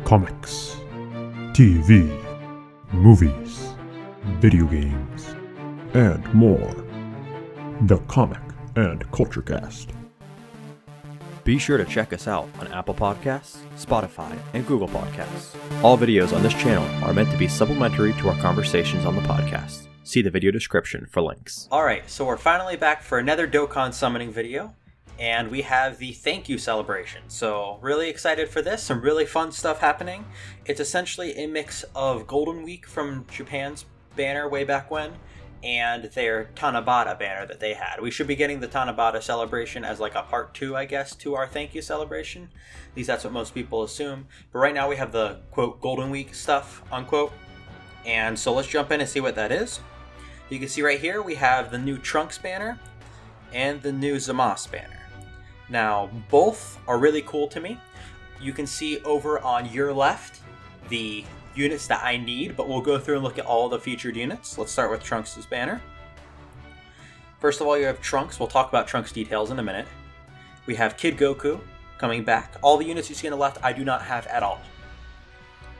comics, TV, movies, video games, and more. The Comic and Culture Cast. Be sure to check us out on Apple Podcasts, Spotify, and Google Podcasts. All videos on this channel are meant to be supplementary to our conversations on the podcast. See the video description for links. Alright, so we're finally back for another Dokkan summoning video, and we have the thank you celebration. So really excited for this, some really fun stuff happening. It's essentially a mix of Golden Week from Japan's banner way back when, and their Tanabata banner that they had. We should be getting the Tanabata celebration as like a part 2, I guess, to our thank you celebration. At least that's what most people assume. But right now we have the, quote, Golden Week stuff, unquote. And so let's jump in and see what that is. You can see right here we have the new Trunks banner and the new Zamasu banner. Now, both are really cool to me. You can see over on your left the units that I need, but we'll go through and look at all the featured units. Let's start with Trunks' banner. First of all, you have Trunks. We'll talk about Trunks details in a minute. We have Kid Goku coming back. All the units you see on the left, I do not have at all.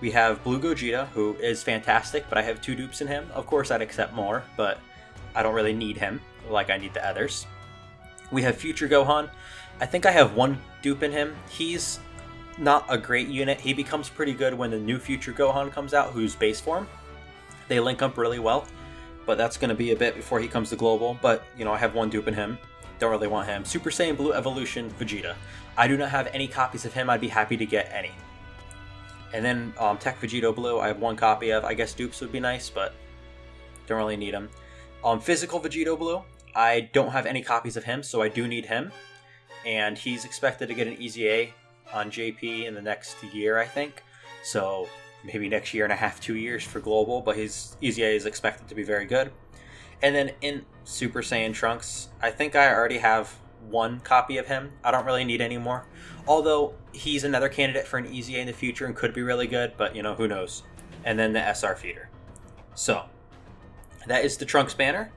We have Blue Gogeta, who is fantastic, but I have 2 dupes in him. Of course, I'd accept more, but I don't really need him like I need the others. We have Future Gohan. I think I have 1 dupe in him. He's not a great unit. He becomes pretty good when the new Future Gohan comes out, who's base form. They link up really well, but that's going to be a bit before he comes to global. But, you know, I have 1 dupe in him. Don't really want him. Super Saiyan Blue Evolution Vegeta. I do not have any copies of him. I'd be happy to get any. And then Tech Vegito Blue, I have 1 copy of. I guess dupes would be nice, but don't really need them. Physical Vegito Blue, I don't have any copies of him, so I do need him. And he's expected to get an EZA on JP in the next year, I think. So maybe next year and a half, 2 years for global, but his EZA is expected to be very good. And then in Super Saiyan Trunks, I think I already have 1 copy of him. I don't really need any more. Although he's another candidate for an EZA in the future and could be really good, but you know, who knows. And then the SR feeder. So that is the Trunks banner.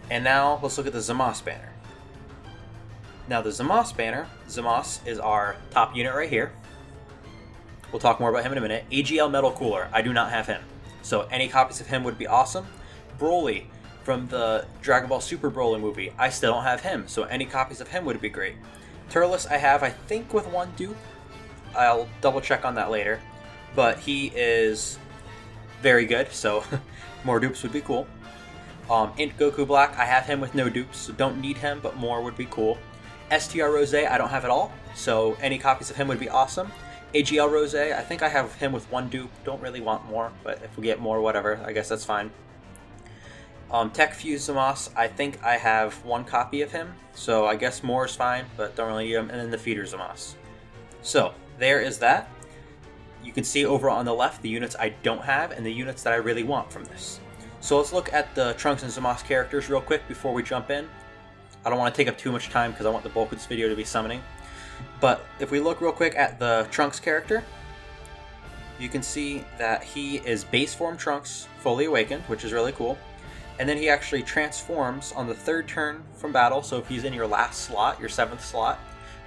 And now let's look at the Zamasu banner. Now the Zamasu banner, Zamasu is our top unit right here. We'll talk more about him in a minute. AGL Metal Cooler, I do not have him. So any copies of him would be awesome. Broly from the Dragon Ball Super Broly movie, I still don't have him. So any copies of him would be great. Turles I have, I think, with 1 dupe. I'll double check on that later. But he is very good, so more dupes would be cool. Int Goku Black, I have him with no dupes, so don't need him, but more would be cool. STR Rose, I don't have at all, so any copies of him would be awesome. AGL Rose, I think I have him with 1 dupe, don't really want more, but if we get more, whatever, I guess that's fine. Tech Fuse Zamasu, I think I have 1 copy of him, so I guess more is fine, but don't really need him. And then the Feeder Zamasu. So, there is that. You can see over on the left the units I don't have and the units that I really want from this. So let's look at the Trunks and Zamasu characters real quick before we jump in. I don't want to take up too much time because I want the bulk of this video to be summoning. But if we look real quick at the Trunks character, you can see that he is base form Trunks, fully awakened, which is really cool. And then he actually transforms on the 3rd turn from battle, so if he's in your last slot, your 7th slot,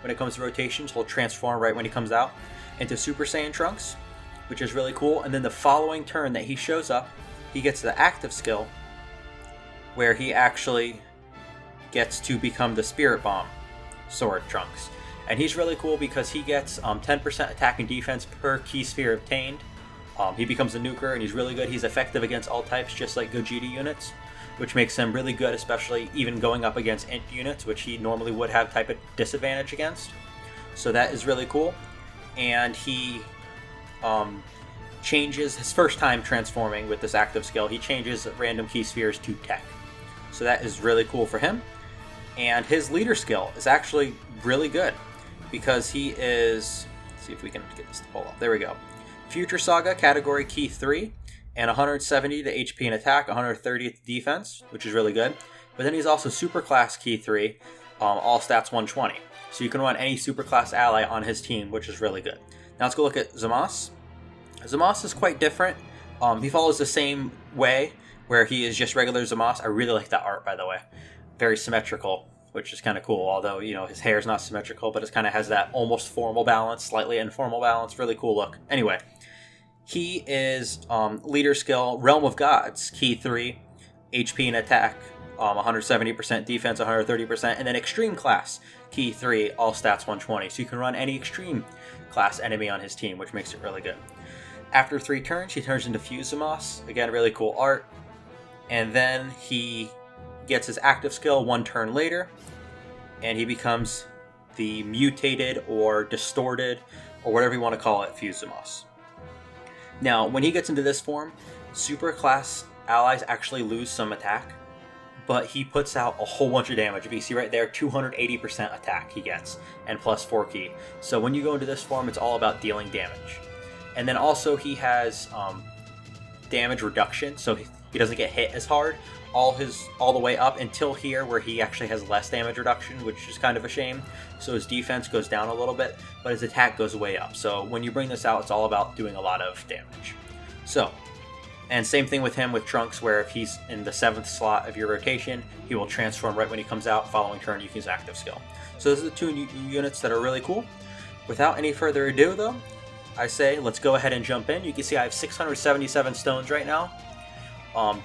when it comes to rotations, he'll transform right when he comes out into Super Saiyan Trunks, which is really cool. And then the following turn that he shows up, he gets the active skill, where he actually gets to become the Spirit Bomb Sword Trunks. And he's really cool because he gets 10% attack and defense per key sphere obtained. He becomes a nuker and he's really good. He's effective against all types, just like Gogeta units, which makes him really good, especially even going up against Int units, which he normally would have type of disadvantage against. So that is really cool. And he changes his first time transforming with this active skill. He changes random key spheres to Tech. So that is really cool for him. And his leader skill is actually really good because he is, let's see if we can get this to pull up. There we go. Future Saga category key 3 and 170 to HP and attack, 130 to defense, which is really good. But then he's also super class key 3, all stats 120. So you can run any super class ally on his team, which is really good. Now let's go look at Zamasu. Zamasu is quite different. He follows the same way where he is just regular Zamasu. I really like that art, by the way. Very symmetrical which is kind of cool. Although, his hair is not symmetrical, but it kind of has that almost formal balance, slightly informal balance. Really cool look. Anyway, he is leader skill, Realm of Gods, key 3, HP and attack, 170%, defense 130%, and then extreme class, key 3, all stats 120. So you can run any extreme class enemy on his team, which makes it really good. After 3 turns, he turns into Fusamas. Again, really cool art. And then he gets his active skill 1 turn later, and he becomes the mutated or distorted, or whatever you want to call it, Fusamas. Now, when he gets into this form, super class allies actually lose some attack, but he puts out a whole bunch of damage. If you see right there, 280% attack he gets, and plus 4 ki. So when you go into this form, it's all about dealing damage. And then also he has damage reduction, so he doesn't get hit as hard all the way up until here, where he actually has less damage reduction, which is kind of a shame. So his defense goes down a little bit, but his attack goes way up. So when you bring this out, it's all about doing a lot of damage. So, and same thing with him with Trunks, where if he's in the 7th slot of your rotation, he will transform right when he comes out. Following turn, you can use active skill. So those are the 2 new units that are really cool. Without any further ado, though, I say let's go ahead and jump in. You can see I have 677 stones right now.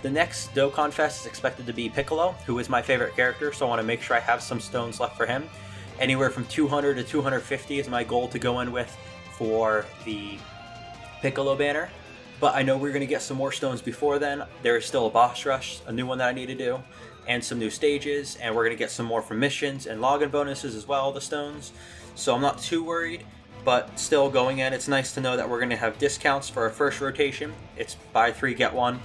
The next Dokkan Fest is expected to be Piccolo, who is my favorite character, so I want to make sure I have some stones left for him. Anywhere from 200 to 250 is my goal to go in with for the Piccolo banner. But I know we're going to get some more stones before then. There is still a boss rush, a new one that I need to do, and some new stages, and we're going to get some more from missions and login bonuses as well, the stones. So I'm not too worried, but still going in, it's nice to know that we're going to have discounts for our first rotation. It's buy 3, get 1.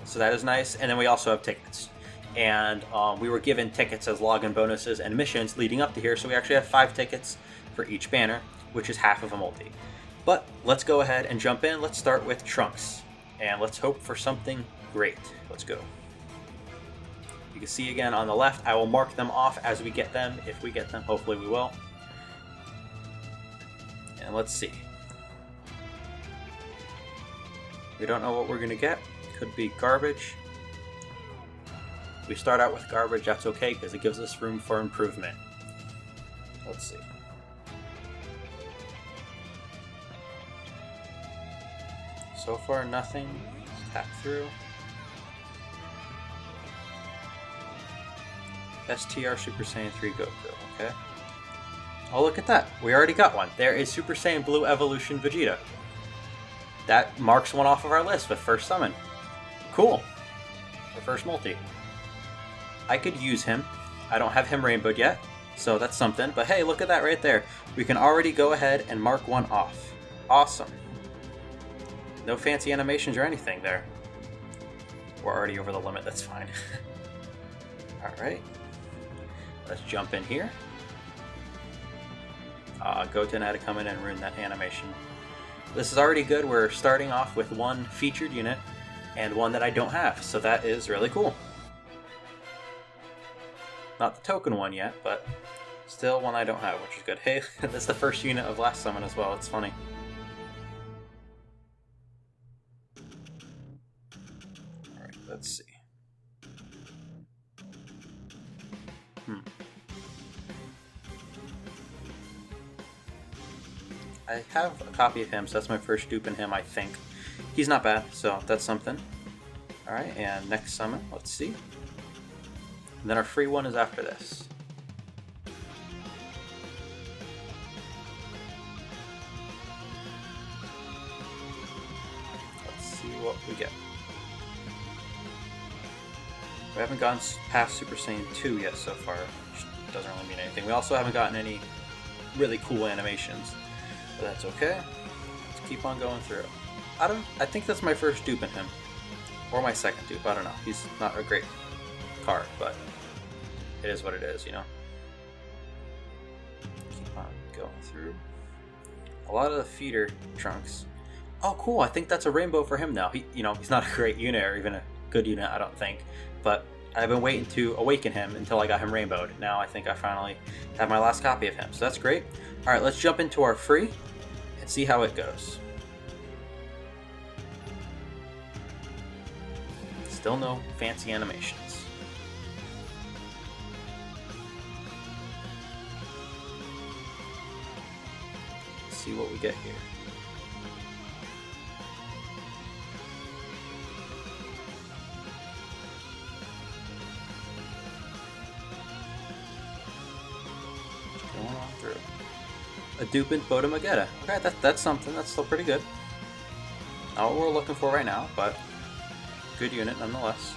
So that is nice. And then we also have tickets. And we were given tickets as login bonuses and missions leading up to here. So we actually have 5 tickets for each banner, which is half of a multi. But let's go ahead and jump in. Let's start with Trunks. And let's hope for something great. Let's go. You can see again on the left, I will mark them off as we get them. If we get them, hopefully we will. And let's see. We don't know what we're going to get. Could be garbage. If we start out with garbage, that's okay, because it gives us room for improvement. Let's see. So far, nothing. Let's tap through. STR Super Saiyan 3 Goku, okay. Oh, look at that. We already got one. There is Super Saiyan Blue Evolution Vegeta. That marks one off of our list with first summon. Cool. The first multi. I could use him. I don't have him rainbowed yet, so that's something. But hey, look at that right there. We can already go ahead and mark one off. Awesome. No fancy animations or anything there. We're already over the limit, that's fine. Alright. Let's jump in here. Goten had to come in and ruin that animation. This is already good. We're starting off with one featured unit and one that I don't have, so that is really cool. Not the token one yet, but still one I don't have, which is good. Hey, that's the first unit of last summon as well. It's funny. Alright, let's see. I have a copy of him, so that's my first dupe in him, I think. He's not bad, so that's something. Alright, and next summon, let's see. And then our free one is after this. Let's see what we get. We haven't gotten past Super Saiyan 2 yet so far, which doesn't really mean anything. We also haven't gotten any really cool animations. But that's okay. Let's keep on going through. I think that's my first dupe in him. Or my second dupe, I don't know. He's not a great card, but it is what it is, you know? Keep on going through. A lot of the feeder Trunks. Oh, cool, I think that's a rainbow for him now. He's not a great unit or even a good unit, I don't think. But I've been waiting to awaken him until I got him rainbowed. Now I think I finally have my last copy of him, so that's great. Alright, let's jump into our free and see how it goes. Still no fancy animations. see what we get here. Going on through. A Dupin Botomagetta. Okay, that's something. That's still pretty good. Not what we're looking for right now, but good unit nonetheless.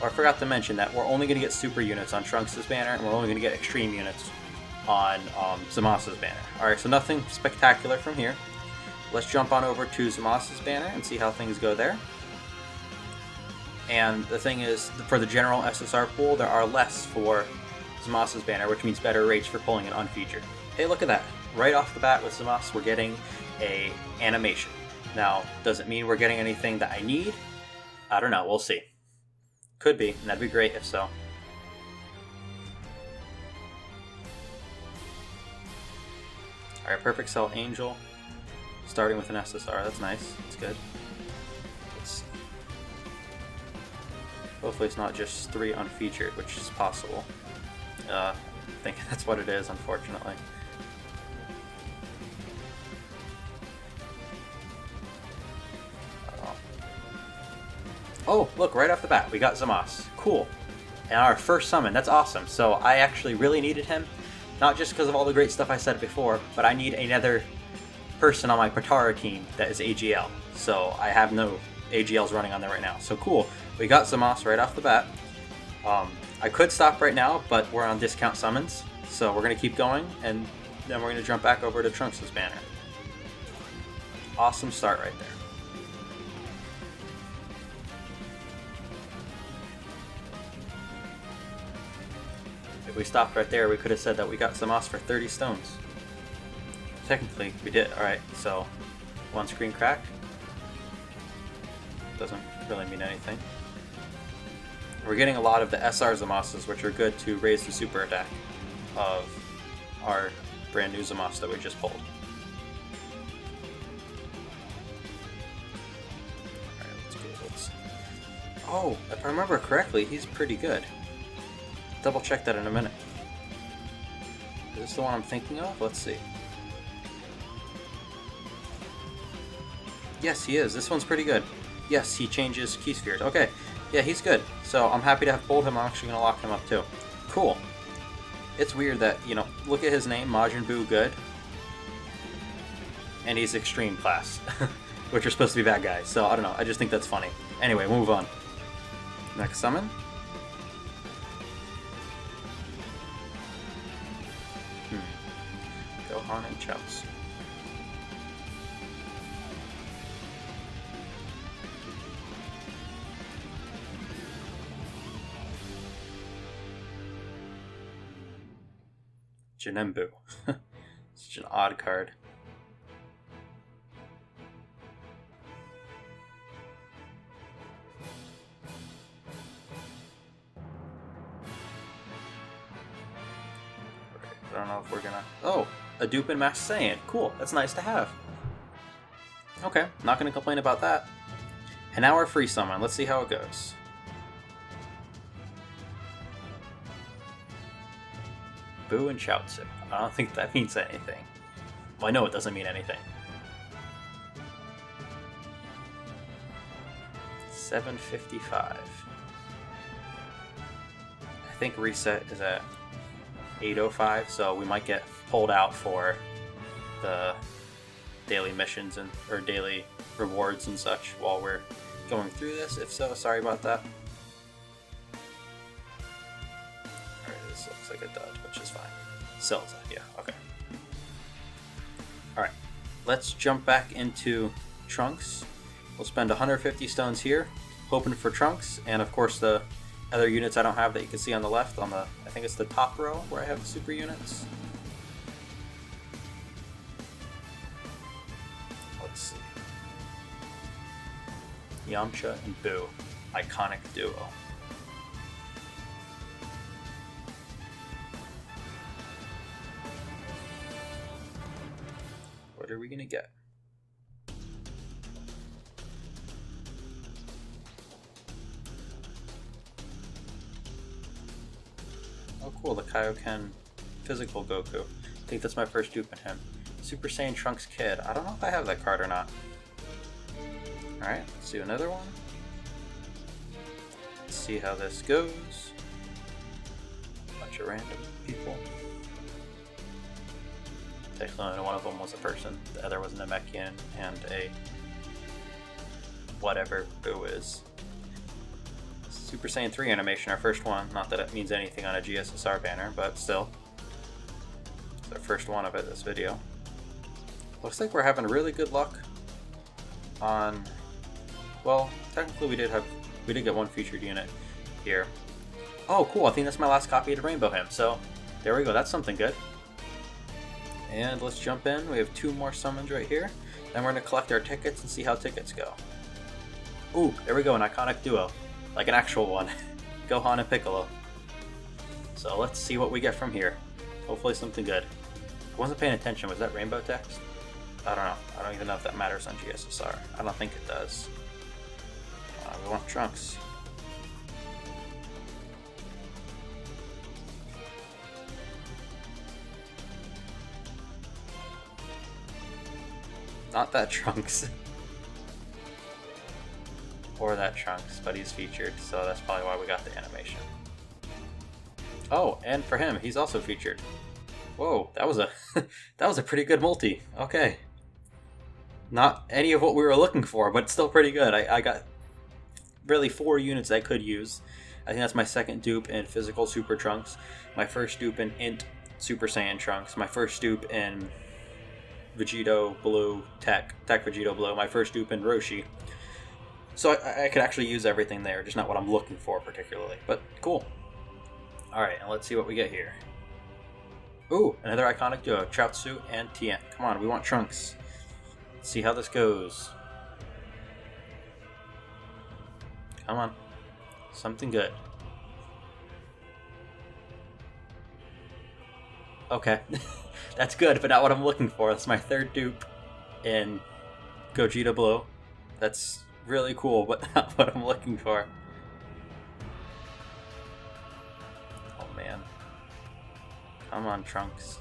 Oh, I forgot to mention that we're only going to get super units on Trunks' banner, and we're only going to get extreme units on Zamasu's banner. Alright, so nothing spectacular from here. Let's jump on over to Zamasu's banner and see how things go there. And the thing is, for the general SSR pool, there are less for Zamasu's banner, which means better rates for pulling an unfeatured. Hey, look at that. Right off the bat with Zamasu, we're getting a animation. Now, does it mean we're getting anything that I need? I don't know, we'll see. Could be, and that'd be great if so. Alright, Perfect Cell Angel. Starting with an SSR, that's nice. That's good. Let's see. Hopefully it's not just 3 unfeatured, which is possible. I think that's what it is, unfortunately. Oh, look, right off the bat, we got Zamasu. Cool. And our first summon, that's awesome. So I actually really needed him. Not just because of all the great stuff I said before, but I need another person on my Patara team that is AGL. So I have no AGLs running on there right now. So cool. We got Zamasu right off the bat. I could stop right now, but we're on discount summons. So we're going to keep going, and then we're going to jump back over to Trunks' banner. Awesome start right there. If we stopped right there, we could have said that we got Zamasu for 30 stones. Technically, we did. Alright, so one screen crack. Doesn't really mean anything. We're getting a lot of the SR Zamasus, which are good to raise the super attack of our brand new Zamasu that we just pulled. Alright, let's go. Let's see. Oh, if I remember correctly, he's pretty good. Double check that in a minute. Is this the one I'm thinking of? Let's see. Yes, he is. This one's pretty good. Yes, he changes key spheres. Okay. Yeah, he's good. So I'm happy to have pulled him. I'm actually going to lock him up too. Cool. It's weird that, you know, look at his name, Majin Buu Good. And he's extreme class, which are supposed to be bad guys. So I don't know. I just think that's funny. Anyway, we'll move on. Next summon. Gohan and Chaos. Janembu. Such an odd card. I don't know if we're gonna... Oh! A Dupin Masked Saiyan. Cool, that's nice to have. Okay, not gonna complain about that. And now our free summon. Let's see how it goes. Boo and Chaozu. I don't think that means anything. Well, I know it doesn't mean anything. 755. I think reset is at 805, so we might get pulled out for the daily missions and or daily rewards and such while we're going through this. If so, sorry about that. Alright, this looks like a dud, which is fine. Sells it, yeah, okay. Alright, let's jump back into Trunks. We'll spend 150 stones here, hoping for Trunks, and of course the other units I don't have that you can see on the left, on the, I think it's the top row where I have the super units. Let's see. Yamcha and Boo, iconic duo. What are we gonna get? Oh cool, the Kaioken physical Goku. I think that's my first dupe in him. Super Saiyan Trunks Kid. I don't know if I have that card or not. Alright, let's do another one. Let's see how this goes. Bunch of random people. Technically, only one of them was a person. The other was a Namekian and a whatever Boo is. Super Saiyan 3 animation, our first one. Not that it means anything on a GSSR banner, but still. It's our first one of it this video. Looks like we're having really good luck on... Well, technically we did get one featured unit here. Oh, cool. I think that's my last copy of Rainbow Hymn. So, there we go. That's something good. And let's jump in. We have 2 more summons right here. Then we're going to collect our tickets and see how tickets go. Ooh, there we go. An iconic duo. Like an actual one. Gohan and Piccolo. So let's see what we get from here. Hopefully something good. I wasn't paying attention. Was that rainbow text? I don't know. I don't even know if that matters on GSSR. I don't think it does. We want Trunks. Not that Trunks. Or that Trunks, but he's featured, so that's probably why we got the animation. Oh, and for him, he's also featured. Whoa, that was a that was a pretty good multi. Okay. Not any of what we were looking for, but still pretty good. I got really 4 units I could use. I think that's my second dupe in Physical Super Trunks, my first dupe in Int Super Saiyan Trunks, my first dupe in Vegito Blue, Tech Vegito Blue, my first dupe in Roshi. So I could actually use everything there, just not what I'm looking for particularly, but cool. Alright, and let's see what we get here. Ooh, another iconic duo, Chaozu and Tien. Come on, we want Trunks. Let's see how this goes. Come on. Something good. Okay. That's good, but not what I'm looking for. That's my third dupe in Gogeta Blue. That's really cool, but not what I'm looking for. Oh man. Come on, Trunks.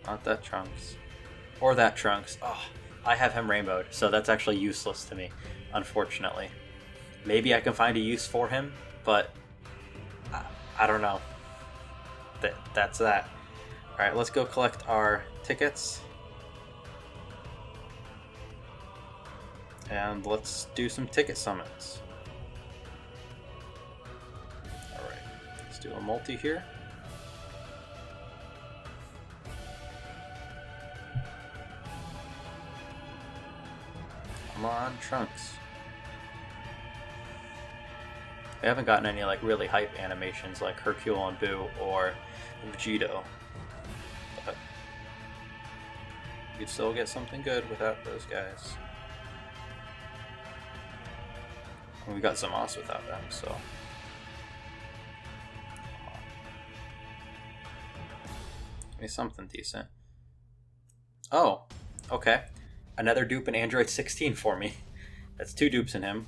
Not that Trunks. Or that Trunks. Oh, I have him rainbowed, so that's actually useless to me, unfortunately. Maybe I can find a use for him, but I don't know. That's that. Alright, let's go collect our tickets. And let's do some ticket summons. Alright, let's do a multi here. Come on, Trunks. We haven't gotten any like really hype animations like Hercule and Boo or Vegito. But you could still get something good without those guys. And we got Zamasu without them, so. Give me something decent. Oh, okay. Another dupe in Android 16 for me. That's 2 dupes in him.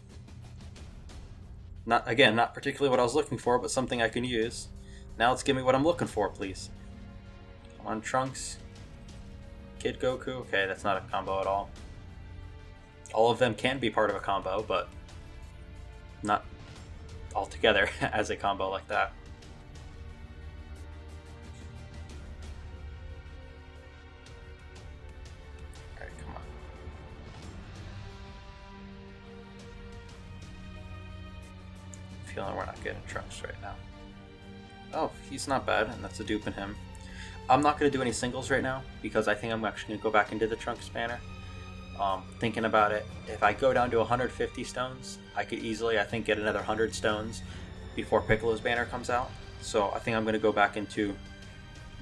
Not particularly what I was looking for, but something I can use. Now let's give me what I'm looking for, please. Come on, Trunks. Kid Goku. Okay, that's not a combo at all. All of them can be part of a combo, but not altogether as a combo like that. Alright, come on. Feeling we're not getting Trunks right now. Oh, he's not bad, and that's a dupe in him. I'm not going to do any singles right now, because I think I'm actually going to go back into the Trunks banner. Thinking about it, if I go down to 150 stones, I could easily, I think, get another 100 stones before Piccolo's banner comes out. So I think I'm going to go back into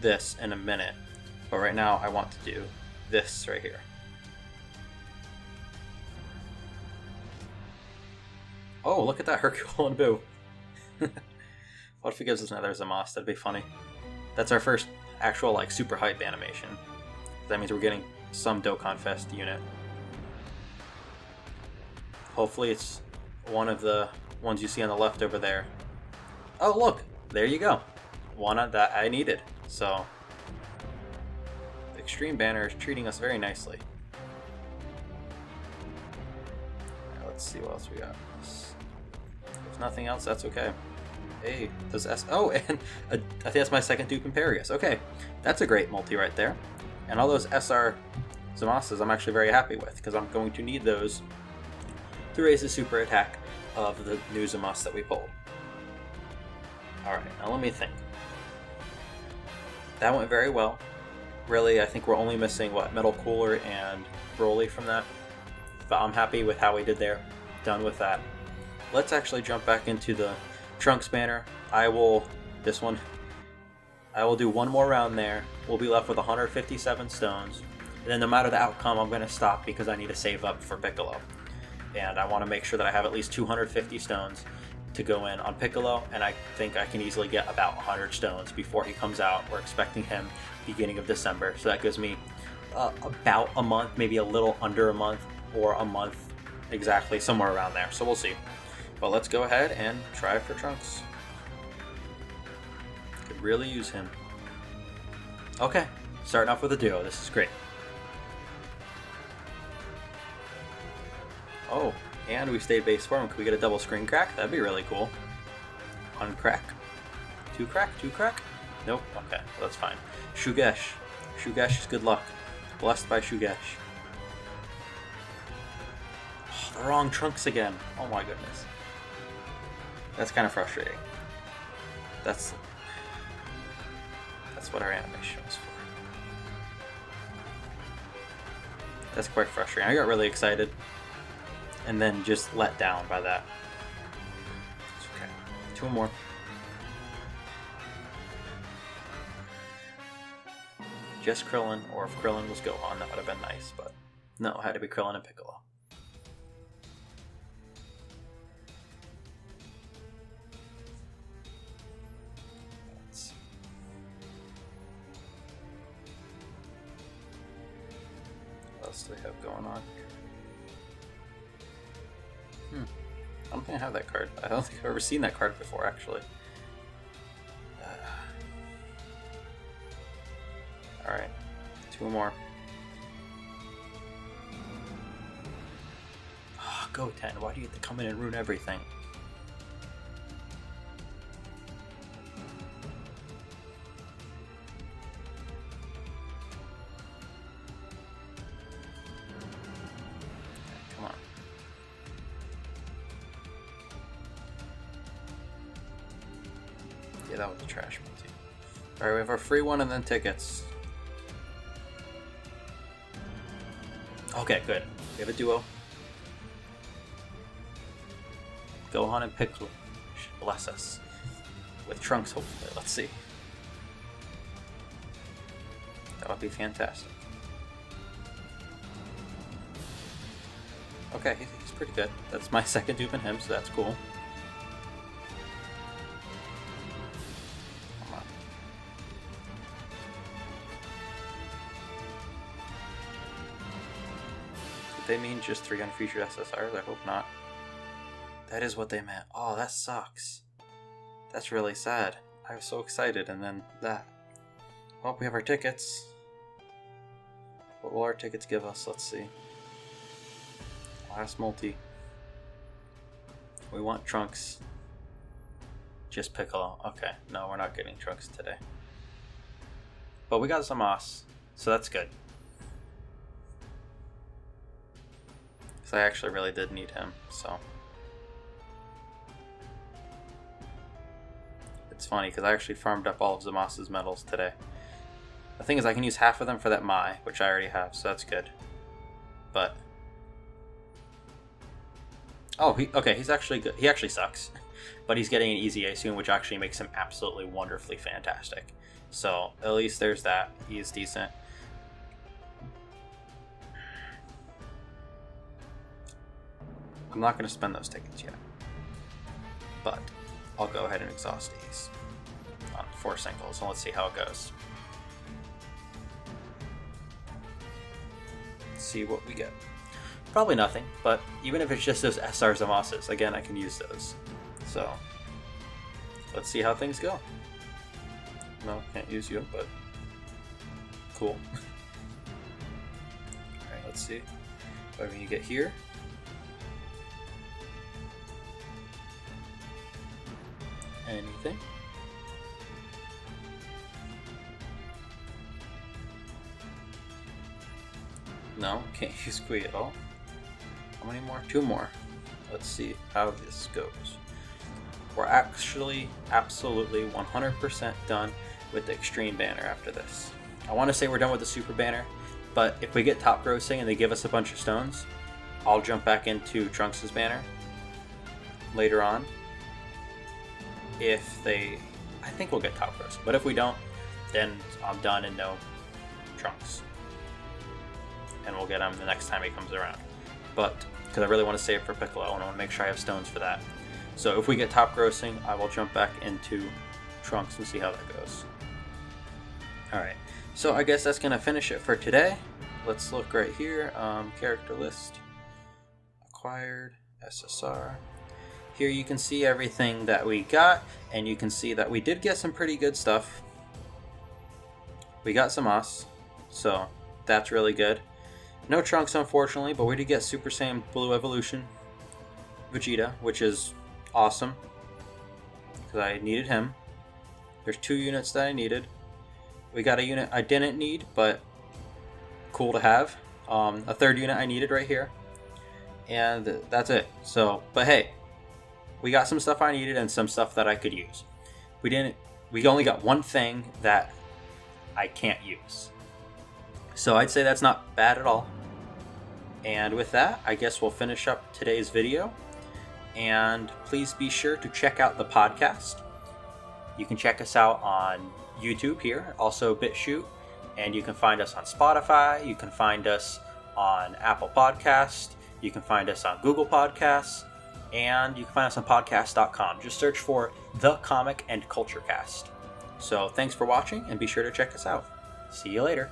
this in a minute. But right now, I want to do this right here. Oh, look at that, Hercule and Boo. What if he gives us another Zamasu? That'd be funny. That's our first actual, like, super hype animation. That means we're getting some Dokkan Fest unit. Hopefully it's one of the ones you see on the left over there. Oh, look! There you go. One that I needed. So, the Extreme Banner is treating us very nicely. Right, let's see what else we got. If nothing else, that's okay. Hey, those oh, and I think that's my second dupe Imperius. Okay, that's a great multi right there. And all those SR Zamasus I'm actually very happy with, because I'm going to need those to raise the super attack of the new Zamas that we pulled. Alright, now let me think. That went very well. Really, I think we're only missing, what, Metal Cooler and Broly from that. But I'm happy with how we did there. Done with that. Let's actually jump back into the Trunks banner. I will do one more round there. We'll be left with 157 stones. And then no matter the outcome, I'm going to stop because I need to save up for Piccolo. And I want to make sure that I have at least 250 stones to go in on Piccolo, and I think I can easily get about 100 stones before he comes out. We're expecting him beginning of December, so that gives me about a month, maybe a little under a month, or a month exactly, somewhere around there. So we'll see. But let's go ahead and try for Trunks. Could really use him. Okay, starting off with a duo. This is great. Oh, and we stayed base form. Could we get a double screen crack? That'd be really cool. One crack. Two crack? Two crack? Nope. Okay, well, that's fine. Shugesh. Shugesh is good luck. Blessed by Shugesh. Oh, the wrong Trunks again. Oh my goodness. That's kind of frustrating. That's what our animation was for. That's quite frustrating. I got really excited and then just let down by that. It's okay. Two more. Just Krillin, or if Krillin was Gohan, that would have been nice, but no, it had to be Krillin and Piccolo. Let's see. What else do we have going on here? I don't think I have that card. I don't think I've ever seen that card before, actually. Alright, two more. Oh, Goten, why do you have to come in and ruin everything? Come on. Yeah, that was a trash multi. Alright, we have our free one and then tickets. Okay, good. We have a duo. Gohan and Piccolo should bless us. With Trunks, hopefully. Let's see. That would be fantastic. Okay, he's pretty good. That's my second dupe in him, so that's cool. Come on. Did they mean just 3 unfeatured SSRs? I hope not. That is what they meant. Oh, that sucks. That's really sad. I was so excited, and then that. Well, we have our tickets. What will our tickets give us? Let's see. Last multi. We want Trunks. Just Piccolo. Okay, no, we're not getting Trunks today. But we got Zamasu, so that's good. Because I actually really did need him, so. It's funny, because I actually farmed up all of Zamasu's medals today. The thing is, I can use half of them for that Mai, which I already have, so that's good. But... oh, he's actually good. He actually sucks. But he's getting an easy A soon, which actually makes him absolutely wonderfully fantastic. So, at least there's that. He is decent. I'm not going to spend those tickets yet. But I'll go ahead and exhaust these on 4 singles, and let's see how it goes. Let's see what we get. Probably nothing, but even if it's just those SR Zamasus, again, I can use those. So, let's see how things go. No, can't use you, but cool. Alright, let's see. What can you get here? Anything? No, can't use Kui at all. How many more? 2 more. Let's see how this goes. We're actually absolutely 100% done with the Extreme banner after this. I want to say we're done with the Super banner, but if we get top grossing and they give us a bunch of stones, I'll jump back into Trunks' banner later on. I think we'll get top grossing, but if we don't, then I'm done and no Trunks. And we'll get him the next time he comes around. But, because I really want to save for Piccolo, and I want to make sure I have stones for that. So if we get top grossing, I will jump back into Trunks and see how that goes. Alright, so I guess that's going to finish it for today. Let's look right here. Character list. Acquired. SSR. Here you can see everything that we got, and you can see that we did get some pretty good stuff. We got some Us, so that's really good. No Trunks, unfortunately, but we did get Super Saiyan Blue Evolution Vegeta, which is awesome, because I needed him. There's 2 units that I needed. We got a unit I didn't need, but cool to have. A 3rd unit I needed right here. And that's it. So, but hey, we got some stuff I needed and some stuff that I could use. We only got one thing that I can't use. So I'd say that's not bad at all. And with that, I guess we'll finish up today's video. And please be sure to check out the podcast. You can check us out on YouTube here, also BitChute. And you can find us on Spotify. You can find us on Apple Podcasts. You can find us on Google Podcasts. And you can find us on podcast.com. Just search for The Comic and Culture Cast. So thanks for watching, and be sure to check us out. See you later.